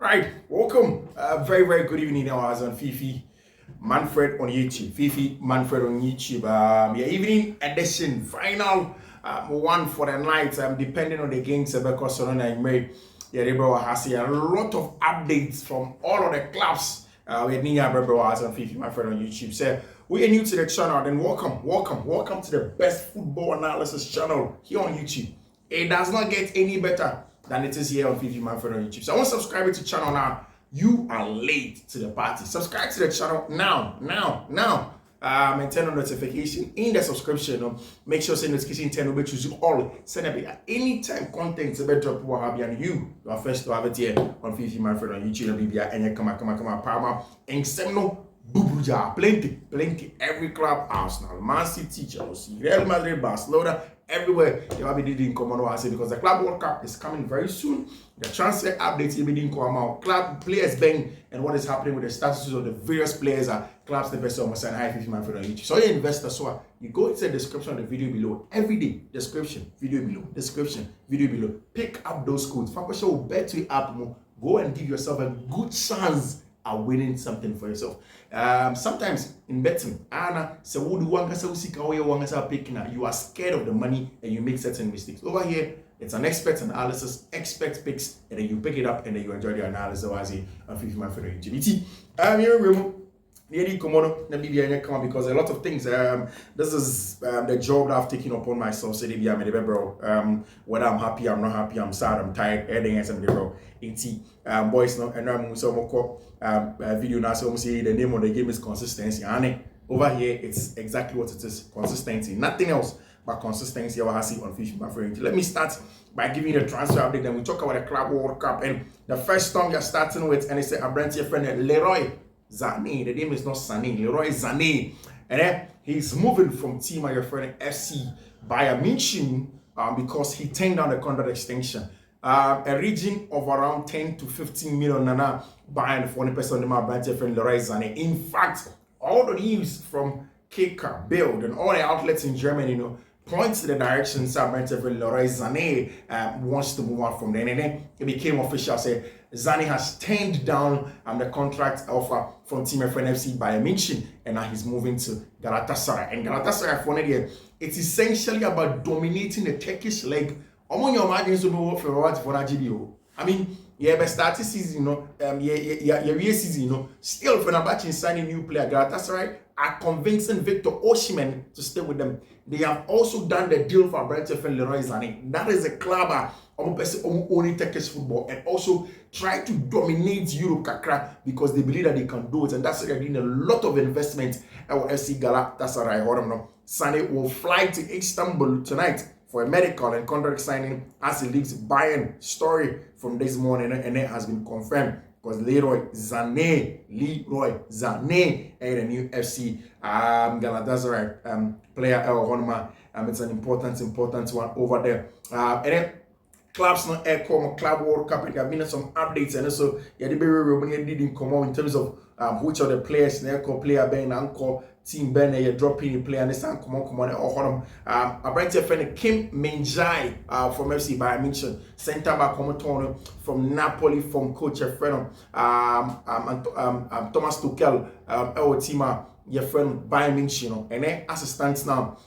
Right, welcome. Very, very good evening. Now, I was on Fiifi-Manfred on YouTube. Fiifi-Manfred on YouTube. Your evening edition, final one for the night. Depending on the games, because has a lot of updates from all of the clubs. We're on Fiifi-Manfred on YouTube. So, we are new to the channel, then welcome to the best football analysis channel here on YouTube. It does not get any better than it is here on Fiifi-Manfred on YouTube. So I want to subscribe to the channel now. You are late to the party. Subscribe to the channel now. And turn on notification in the subscription. Make sure say notification turn over choose all. Send it at anytime content about drop what have and you are first to have it here on Fiifi-Manfred on YouTube. And you come Parma and Semno Bubuja. Plenty. Every club, Arsenal, Man City, Chelsea, Real Madrid, Barcelona, everywhere they will be doing common because the Club World Cup is coming very soon. The transfer updates will be doing come out. Club players bang and what is happening with the statuses of the various players are clubs the best almost and high Fiifi-Manfred on YouTube. So you investors, so you go into the description of the video below. Every day, description, video below. Pick up those codes. Fakosha will bet you up more. Go and give yourself a good chance are winning something for yourself. Sometimes in betting, you are scared of the money and you make certain mistakes. Over here, it's an expert analysis, expert picks, and then you pick it up and then you enjoy the analysis of Fiifi-Manfred on YouTube. Because a lot of things, this is the job that I've taken upon myself. So whether I'm happy, I'm not happy, I'm sad, I'm tired, everything else, boys, no, and I'm so video now. So say the name of the game is consistency. And over here, it's exactly what it is: consistency, nothing else but consistency. I see on Fiifi-Manfred. Let me start by giving you the transfer update. Then we talk about the Club World Cup, and the first song you're starting with, and it's a brand new friend, Leroy Sané. The name is not Sané, Leroy Sané. And then he's moving from team your friend FC Bayern München because he turned down the contract extension. A region of around 10 to 15 million nana Bayern for 1% of my brand your friend Leroy Sané. In fact, all the news from Kicker, Bild, and all the outlets in Germany, points to the direction brand your friend Leroy Sané wants to move on from there. And then it became official. Say Sané has turned down the contract offer from team friend FC Bayern München, and now he's moving to Galatasaray. And Galatasaray for next it's essentially about dominating the Turkish league. I mean, but starting season, season, still Fenerbahce signing new player. Galatasaray are convincing Victor Osimhen to stay with them. They have also done the deal for Brentford Leroy Sané. That is a club only Turkish football and also try to dominate Europe kakra because they believe that they can do it, and that's why they're doing a lot of investment at FC Galatasaray. Sané will fly to Istanbul tonight for a medical and contract signing as he leaves Bayern. Story from this morning, and it has been confirmed because Leroy Sané, and the new FC Galatasaray player. It's an important one over there. And then clubs not Club World Cup. There have been some updates, and also didn't come out in terms of which of the players player Ben Uncle team Ben you dropping the player and this come on a bright friend Kim Min-jae from FC Bayern München, center back from Napoli, from coach friend Thomas Tuchel our team your friend Bayern München, and then assistant now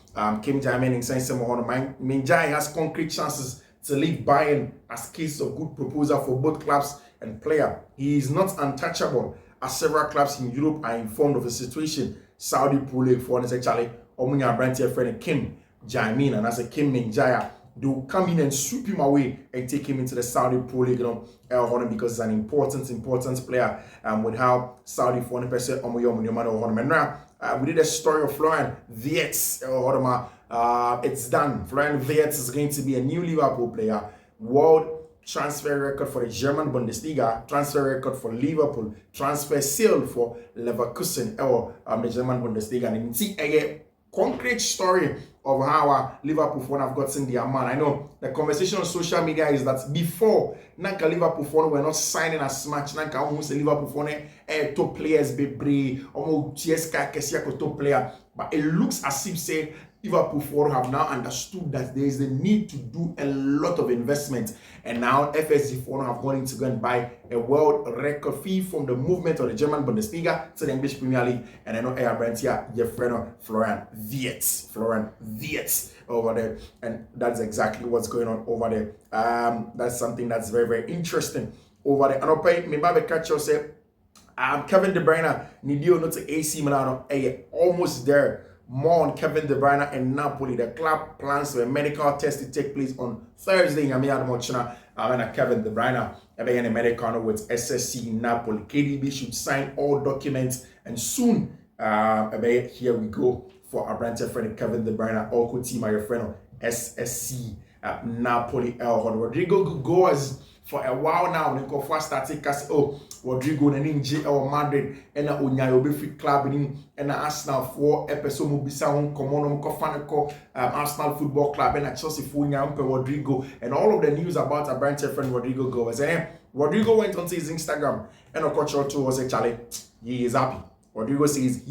Kim Min-jae Min-jae has concrete chances to leave Bayern as case of good proposal for both clubs and player. He is not untouchable as several clubs in Europe are informed of the situation. Saudi Pro League for actually Omunya Brandt friend Kim Jamin, and as a Kim Min-jae, they will come in and sweep him away and take him into the Saudi Pro League, because it's an important player with how Saudi for 1% we did a story of Florian Wirtz. It's done. Florian Wirtz is going to be a new Liverpool player. World transfer record for the German Bundesliga, transfer record for Liverpool, transfer sale for Leverkusen or the German Bundesliga. And you see a concrete story of how Liverpool phone have gotten their man. I know the conversation on social media is that before Nanka Liverpool phone were not signing as much. Nanka almost Liverpool phone top players be brave, almost TSK Kesia top player. But it looks as if say Liverpool for have now understood that there is a need to do a lot of investment, and now FSG for have gone in to go and buy a world record fee from the movement of the German Bundesliga to the English Premier League, and I know Air Brent here, your friend Florian Wirtz over there, and that's exactly what's going on over there. That's something that's very, very interesting over there. And I'll pay me back catch you say Kevin De Bruyne need you not to AC Milan almost there. More on Kevin De Bruyne and Napoli. The club plans for a medical test to take place on Thursday. I'm Kevin De Bruyne in a medical with SSC Napoli. KDB should sign all documents, and soon here we go for our branch friend Kevin De Bruyne. All team my friend SSC Napoli. Rodrigo goes for a while now. They go first start take us Rodrigo na ninja Madrid and Onyayo be free club and Arsenal for episode mubisa on common ko Arsenal Football Club and Chelsea for Rodrigo, and all of the news about a branch friend Rodrigo goes. Rodrigo went onto his Instagram and a coach to was actually he is happy. Rodrigo says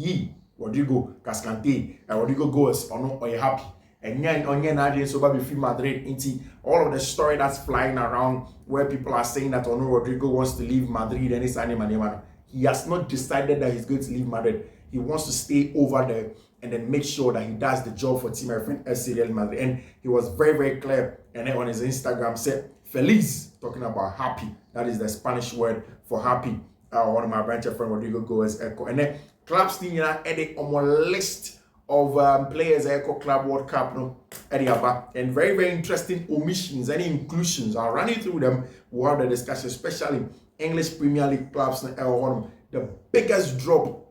Rodrigo Cascante and Rodrigo goes or happy. And then so Fiifi-Manfred into all of the story that's flying around where people are saying that Rodrigo wants to leave Madrid and it's animal. He has not decided that he's going to leave Madrid. He wants to stay over there and then make sure that he does the job for team my friend Real Madrid. And he was very, very clear. And then on his Instagram said feliz, talking about happy. That is the Spanish word for happy. One of my branch friend Rodrigo goes echo. And then clubs still edit on my list of players Echo Club World Cup and very, very interesting omissions and inclusions. I'll run you through them. We'll have the discussion, especially English Premier League clubs. The biggest drop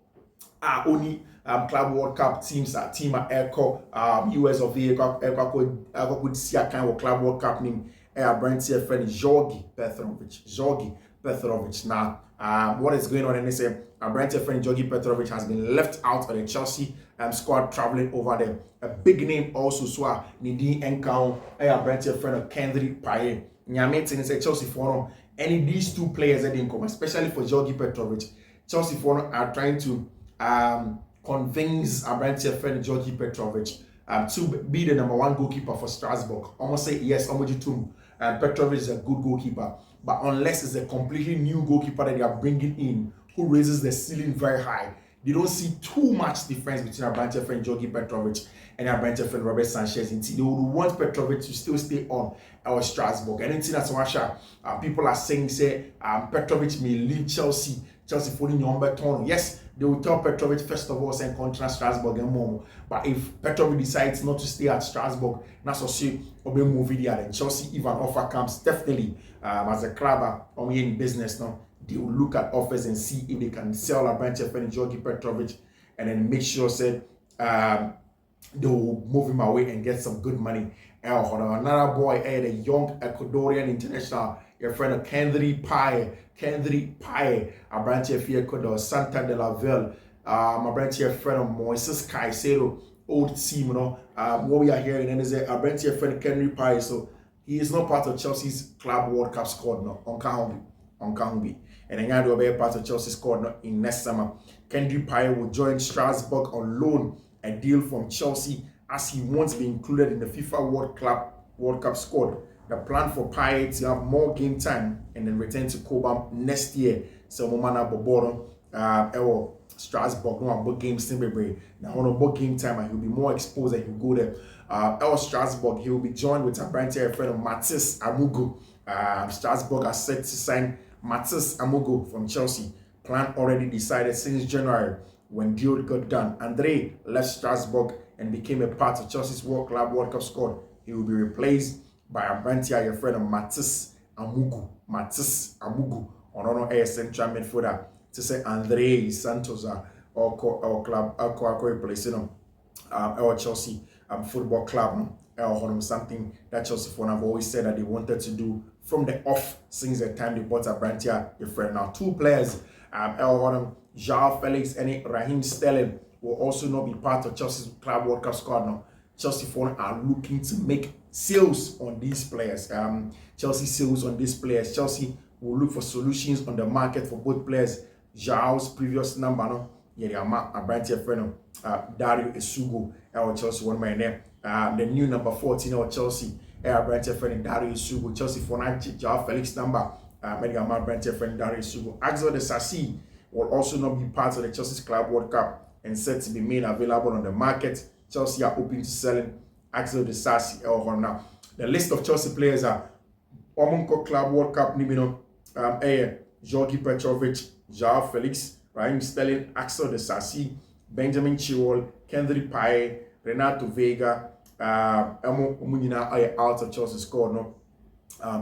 are only Club World Cup teams are team Echo US of the Echo could see a kind of Club World Cup name. Brent here friend Jorgi Petrovic. Now, what is going on in this? Brent friend Jorgi Petrovic has been left out of the Chelsea squad traveling over there. A big name also, so Nidi Enkau, Brent friend of Kendrick Paye. Nyamete is a Chelsea forum. Any these two players that didn't come, especially for Jorgi Petrovic. Chelsea forum are trying to convince Brent friend Jorgi Petrovic to be the #1 goalkeeper for Strasbourg. Almost say yes, Petrovic is a good goalkeeper, but unless it's a completely new goalkeeper that they are bringing in who raises the ceiling very high, they don't see too much difference between our branch friend Jorgi Petrovic and our branch friend Robert Sanchez. They would want Petrovic to still stay on our Strasbourg. And anything that's people are saying Petrovic may leave Chelsea for the number 10. Yes, they will tell Petrovic first of all saying contract Strasbourg and more. But if Petrovic decides not to stay at Strasbourg, that's also be moving there. And Chelsea, if an offer comes, definitely as a club in business now, they will look at offers and see if they can sell a branch of Jorgi Petrovic and then make sure they will move him away and get some good money. Another boy, the young Ecuadorian international, your friend Kendrick Paye, a branch of Ecuador, Santa de la Ville, my branch of friend of Moises Caicedo, old team, what we are hearing, and is a branch of friend Kendrick Paye, so he is not part of Chelsea's Club World Cup squad now, on Kahumbi. And then will be a part of Chelsea's squad in next summer. Kendrick Paye will join Strasbourg on loan, a deal from Chelsea, as he wants to be included in the FIFA World Cup squad. The plan for Paye to have more game time and then return to Cobham next year. So Momana Boboron, Strasbourg, no about games now on about game time, and he'll be more exposed and he'll go there. Strasbourg, he will be joined with a branch friend of Mathis Amugu. Strasbourg are set to sign Mathis Amugu from Chelsea. Plan already decided since January when deal got done. Andre left Strasbourg and became a part of Chelsea's World Cup squad. He will be replaced by a branch friend of Mathis Amugu. On a central midfielder to say Andre Santos or club replacing our Chelsea football club. Something that Chelsea fans have always said that they wanted to do from the off since the time they bought a branch your friend. Now, two players, João Felix and Raheem Sterling, will also not be part of Chelsea's Club World Cup squad now. Chelsea fans are looking to make sales on these players. Chelsea sales on these players. Chelsea will look for solutions on the market for both players. João's previous number, Yeriama, a branch of friend Dario Isugo, our Chelsea one man there. The new number 14 of Chelsea, a branch of friend Dario Isugo, Chelsea for 90, Joao Felix number, Mediama branch of friend Dario Isugo. Axel de Sassi will also not be part of the Chelsea's Club World Cup and set to be made available on the market. Chelsea are open to selling Axel de Sassi now. The list of Chelsea players are Omonko Club World Cup Nimino, Jorgi Petrovic, Joao Felix, Raheem Sterling, Axel de Sassi, Benjamin Chilwell, Kendrick Paye, Renato Vega, Omunina are out of Chelsea squad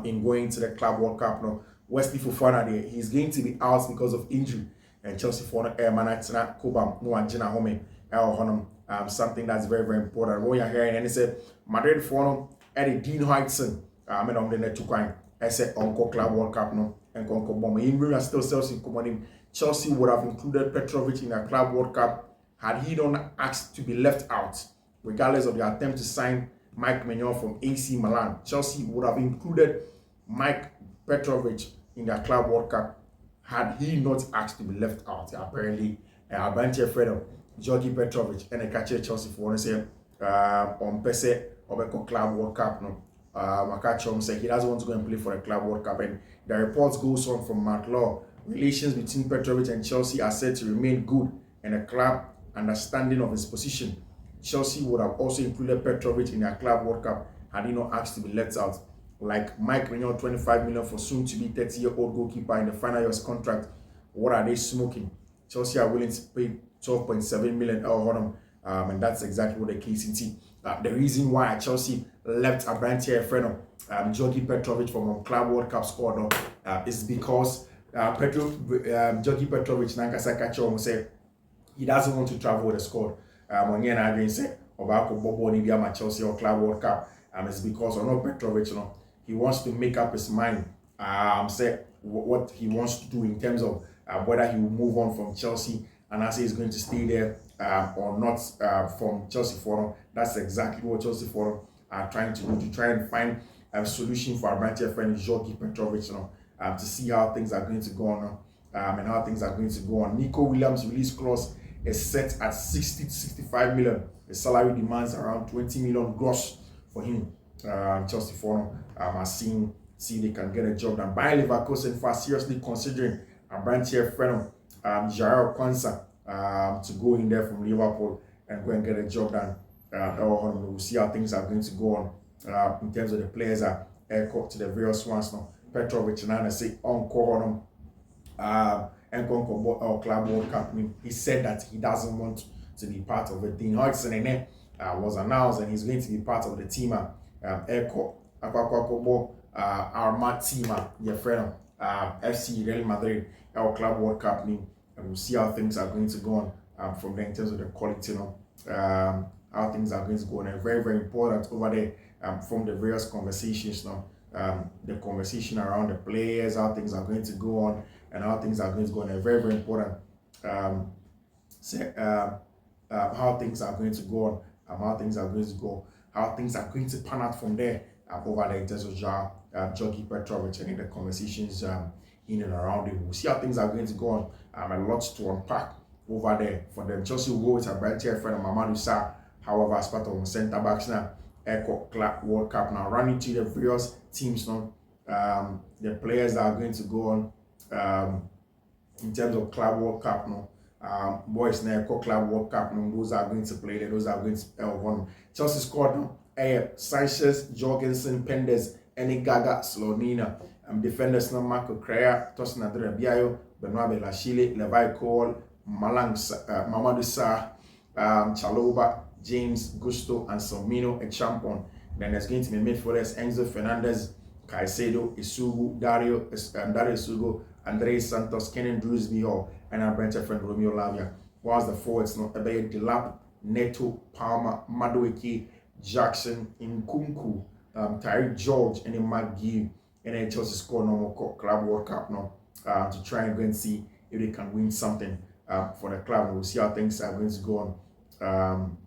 in going to the Club World Cup Wesley Fofana there, he's going to be out because of injury, and Chelsea for Manatina Kuba no Anjina Home something that's very, very important. What you're hearing, and he said Madrid for Eddie Dean Hodgson, I'm the net to coin. I said Uncle Club World Cup and Uncle Bomber. In still sells in common. Chelsea would have included Petrovic in a Club World Cup had he not asked to be left out, regardless of the attempt to sign Mike Maignan from AC Milan. Chelsea would have included Mike Petrovic in the Club World Cup had he not asked to be left out. Apparently, Abante Fredo, Jorgi Petrovic, and a catcher Chelsea for one say on Pese or a Club World Cup. Makachom said he doesn't want to go and play for a Club World Cup, and the reports goes on from Matt Law. Relations between Petrovic and Chelsea are said to remain good, and the club understanding of his position. Chelsea would have also included Petrovic in their Club World Cup had he not asked to be let out. Like Mike Maignan, 25 million for soon-to-be 30-year-old goalkeeper in the final year's contract. What are they smoking? Chelsea are willing to pay 12.7 million and that's exactly what the case is. The reason why Chelsea left Abrantia Freno, Jorgi Petrovic from Club World Cup squad is because Jorgi Petrovic Nankasaka Chom said he doesn't want to travel with the squad. Again, I didn't say Obako Bobo Nibia Chelsea or Club World Cup. It's because Petrovic, he wants to make up his mind. Say what he wants to do in terms of whether he will move on from Chelsea and I say he's going to stay there or not from Chelsea Forum. That's exactly what Chelsea Forum are trying to do, to try and find a solution for our branch friend Jorgi Petrovic, to see how things are going to go on and how things are going to go on. Nico Williams' release clause is set at 60 to 65 million. The salary demands around 20 million gross for him. Chelsea Forum are seeing see they can get a job done. Bayer Leverkusen for seriously considering a branch friend Jair Kwanzaa to go in there from Liverpool and go and get a job done. We'll see how things are going to go on in terms of the players are to the various ones now. Petrovic and I say encore and Club World Cup. He said that he doesn't want to be part of it. Dean Hodgson was announced and he's going to be part of the team. Arma team, your friend FC Real Madrid, our Club World Cup and we'll see how things are going to go on from there in terms of the quality, how things are going to go on. And very, very important over there from the various conversations now. The conversation around the players, how things are going to go on, and how things are going to go on. And very, very important. How things are going to go on, how things are going to go, how things are going to pan out from there over there in terms of Jorgi Petrovic and in the conversations in and around it. We'll see how things are going to go on. A lot to unpack over there for them. Chelsea will go with a bright friend Mamadou Sarr, however, as part of centre backs now. Club World Cup now, running to the various teams now. The players that are going to go on in terms of Club World Cup now. Boys now Club World Cup now, those are going to play there, those are going to on. Chelsea squad now. Sanchez, Jorgensen, Pendes, Gaga, Slonina. Defenders now Marco Correa, Tosin Adrabiayo, Benoit Belachile, Levi Cole, Mamadou Sarr, Chaloba, James, Gusto, and Salmino, a champion. Then there's going to be midfielders Enzo Fernandez, Caicedo, Isugu, Dario Isugu, Andres Santos, Kenan Drewsby Hall, and our branch friend Romeo Lavia. Whilst the forwards now, Ebeye Delap, Neto, Palmer, Madueke, Jackson, Nkunku, Tyreek George, and then McGee, and then Chelsea score normal Club World Cup now to try and go and see if they can win something for the club. We'll see how things are going to go on.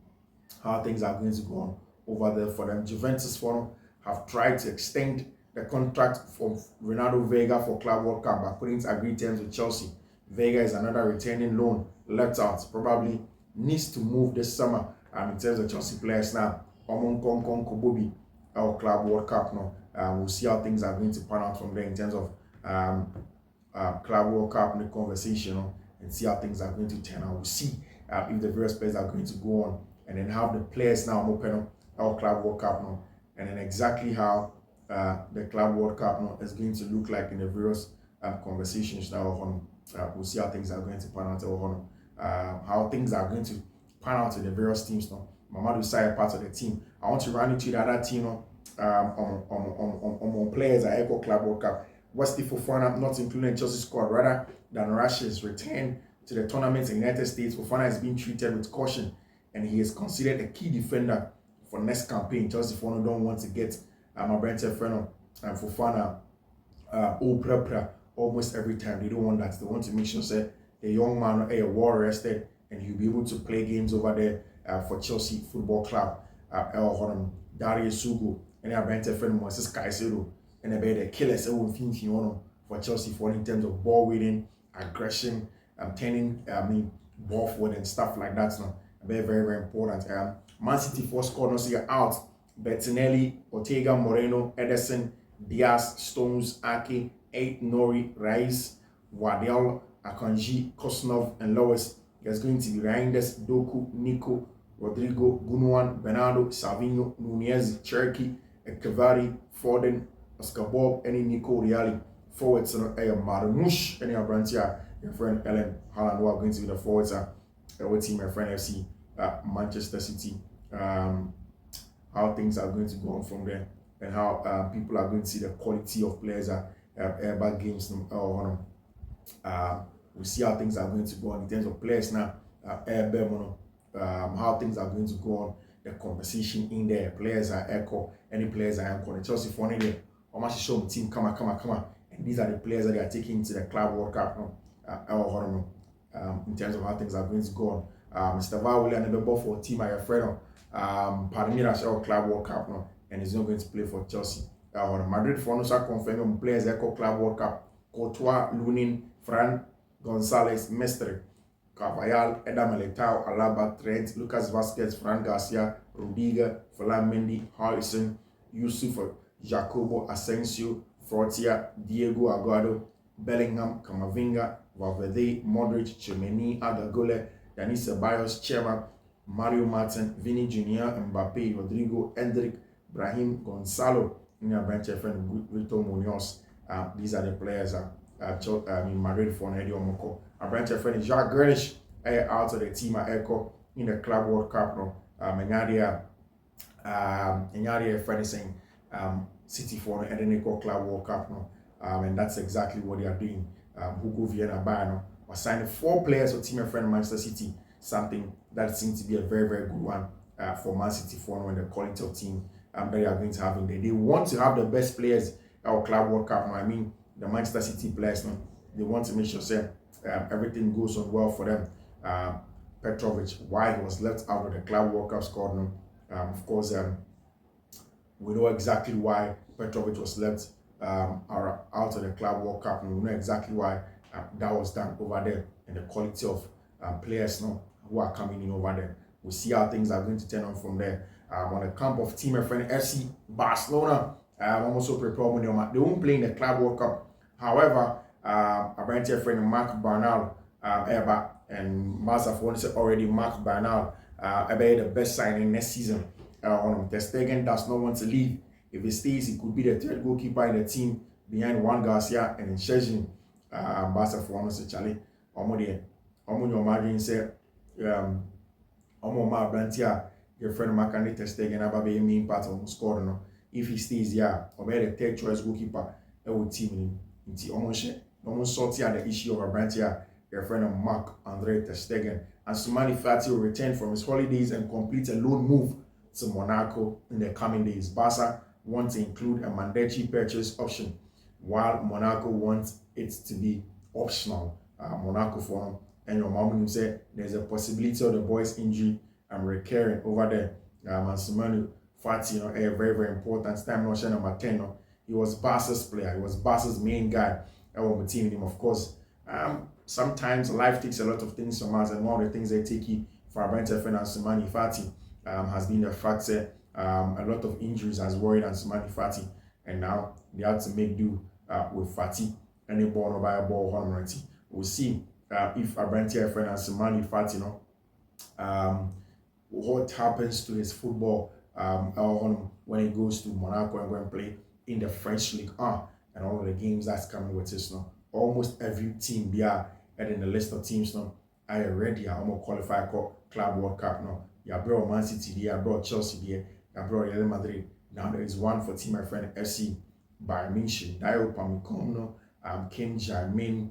How things are going to go on over there for them. Juventus Forum have tried to extend the contract from Renato Vega for Club World Cup by putting agreed terms with Chelsea. Vega is another returning loan left out. Probably needs to move this summer in terms of Chelsea players now. Omon Kong Kobobi, our Club World Cup now. We'll see how things are going to pan out from there in terms of Club World Cup in the conversation, and see how things are going to turn out. We'll see if the various players are going to go on, and then have the players now open our Club World Cup now, and then exactly how the Club World Cup now is going to look like in the various conversations now. We'll see how things are going to pan out. How things are going to pan out in the various teams now. Mamadou Sarr part of the team. I want to run into the other team on players at Echo Club World Cup. Wesley Fofana not included in Chelsea squad rather than Russia's return to the tournament in the United States. Fofana is being treated with caution, and he is considered a key defender for next campaign. Chelsea Fofana don't want to get my Brent friend Fofana almost every time. They don't want that. They want to make sure that the young man is well rested and he'll be able to play games over there for Chelsea Football Club. Darius Sugo and our Brent friend Moses Caicedo and about the killers for Chelsea for in terms of ball winning, aggression, turning ball forward and stuff like that. So very, very, very important. Man City first scored no out. Bettinelli, Ortega, Moreno, Ederson, Diaz, Stones, Ake, 8 Nori, Rice, Wardell, Akanji, Kosnov, and Lois. There's going to be Reinders, Doku, Nico, Rodrigo, Gunwan, Bernardo, Savinho, Nunez, Cherky, Kavari, Foden, Oscar Bob, any Nico Reali. Forwards, Marmouche, any Abrantia, your friend Ellen Haaland, who are going to be the forwards. Our team, my friend FC, Manchester City. How things are going to go on from there, and how people are going to see the quality of players at back games. We'll see how things are going to go on in terms of players now. How things are going to go on, the conversation in there. Players are echo, any players are anchor. The Chelsea for there. I'm actually showing the team, come on. And these are the players that they are taking to the Club World Cup in terms of how things are going to go on. Mr. Val will never ball for a team at your friend. Palmeiras Club World Cup now, and he's not going to play for Chelsea. Madrid for also confirming players Echo Club World Cup. Courtois, Lunin, Fran, Gonzalez, Mestre, Carvajal, Eda Militao, Alaba, Trent, Lucas Vasquez, Fran Garcia, Rodrigo, Ferland Mendy, Harrison, Yusuf, Jacobo, Asensio, Fortia, Diego Aguado, Bellingham, Camavinga, Valverde, Modric, Chemeni, Adagole, Yanis Ceballos, Chema, Mario Martin, Vini Jr., Mbappe, Rodrigo, Endrick, Brahim, Gonzalo, and your bench friend Rito Munoz. These are the players in Madrid for Nedio Moko. Our bench friend Jacques Grealish out of the team at Echo in the Club World Cup. Enyadia friend is saying City for the Echo Club World Cup. And that's exactly what they are doing. Hugo Vienna Bayern was signing 4 players for team friend Manchester City. Something that seems to be a very, very good one for Man City for when the quality of team that they are going to have in there. They want to have the best players at our Club World Cup. I mean, the Manchester City players, they want to make sure everything goes on well for them. Petrovic, why he was left out of the Club World Cup squad. Of course, we know exactly why Petrovic was left out of the Club World Cup, and we know exactly why that was done over there, and the quality of players who are coming in over there. We'll see how things are going to turn on from there. On the camp of team friend FC Barcelona, I'm also prepared. They won't play in the Club World Cup. However, our brand friend Mark Bernal, and Mazaf wants already Mark Bernal, about the best signing next season. Ter Stegen does not want to leave. If he stays, he could be the 3rd goalkeeper in the team behind Juan Garcia and Shezhin. Barca for one Charlie. Your margin say, my brand here. Your friend Makani Ter Stegen about being main part of the score. If he stays here, or be the 3rd choice goalkeeper, it will team in almost sort out the issue of a brand here. Your friend of Mark Andre Ter Stegen, and Soumani Fati will return from his holidays and complete a loan move to Monaco in the coming days. Barca wants to include a mandatory purchase option, while Monaco wants it to be optional. Monaco for him, and your mom said there's a possibility of the boy's injury recurring over there. And Soumani Fati, a very, very important time number 10. He was Barca's player. He was Barca's main guy. On the team, him of course. Sometimes life takes a lot of things from us, and one of the things they take it for Abrante and Sumani Fati has been the fact that a lot of injuries has worried on Sumani Fati, and now they have to make do with Fati and a ball by a ball honorary. We'll see if Abrante and Sumani Fati, what happens to his football when he goes to Monaco and go and play in the French League and all of the games that's coming with this now. Almost every team and in the list of teams now are ready. I'm gonna qualify for Club World Cup now. You brought Man City there, you brought Chelsea there, you brought Real Madrid. Now there is one for team my friend FC Bayern Munich. Dio Pamecano, Ken Jamin,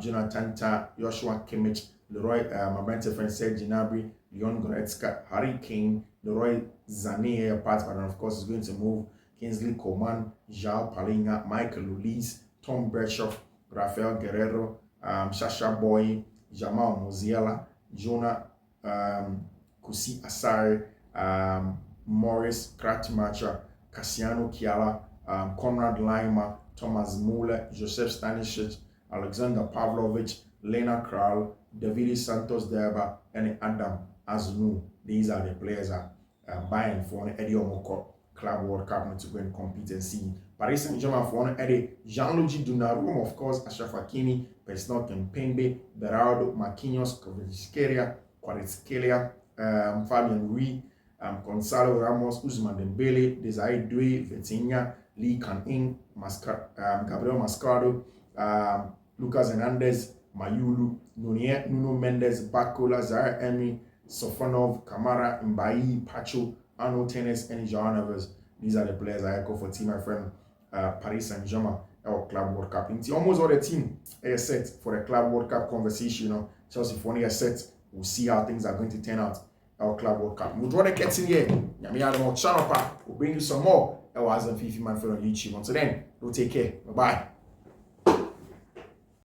Jonathan Ta, Joshua Kimmich, Leroy, my friend Serge Gnabry, Leon Goretzka, Harry Kane, Leroy Sané apart, but of course is going to move Kingsley Coman, João Palhinha, Michael Olise, Tom Berchoff, Rafael Guerrero, Sasha Boy, Jamal Musiala, Jonah Kusi Asare, Morris Kratmacher, Cassiano Chiala, Konrad Laimer, Thomas Muller, Joseph Stanisic, Alexander Pavlovich, Lena Kral, David Santos Derba, and Adam Azunu. These are the players that are buying for Eddie Omoko Club World Cup to go and compete and see. Paris Saint-Germain for Eddie Gianluigi Donnarumma, of course, Ashraf Hakimi, Pesnok and Pembe, Berardo, Marquinhos, Kvaratskhelia, Fabian Rui, Gonzalo Ramos, Ousmane Dembele, Desiree Doué, Vitinha, Lee Kan-in, Gabriel Mascardo, Lucas Hernandez, Mayulu, Nuno Mendes, Bakola, Zaire Emery, Sofonov, Kamara, Mbaye, Pacho, Arno Tennis, and João Neves. These are the players I echo for team my friend Paris Saint-Germain or Club World Cup. It's almost all the team is set for the Club World Cup conversation. Chelsea for is set. We'll see how things are going to turn out. Our Club World Cup. We'll draw the cats in here. We'll bring you some more. I was on Fiifi-Manfred on YouTube. Until then, we'll take care. Bye-bye.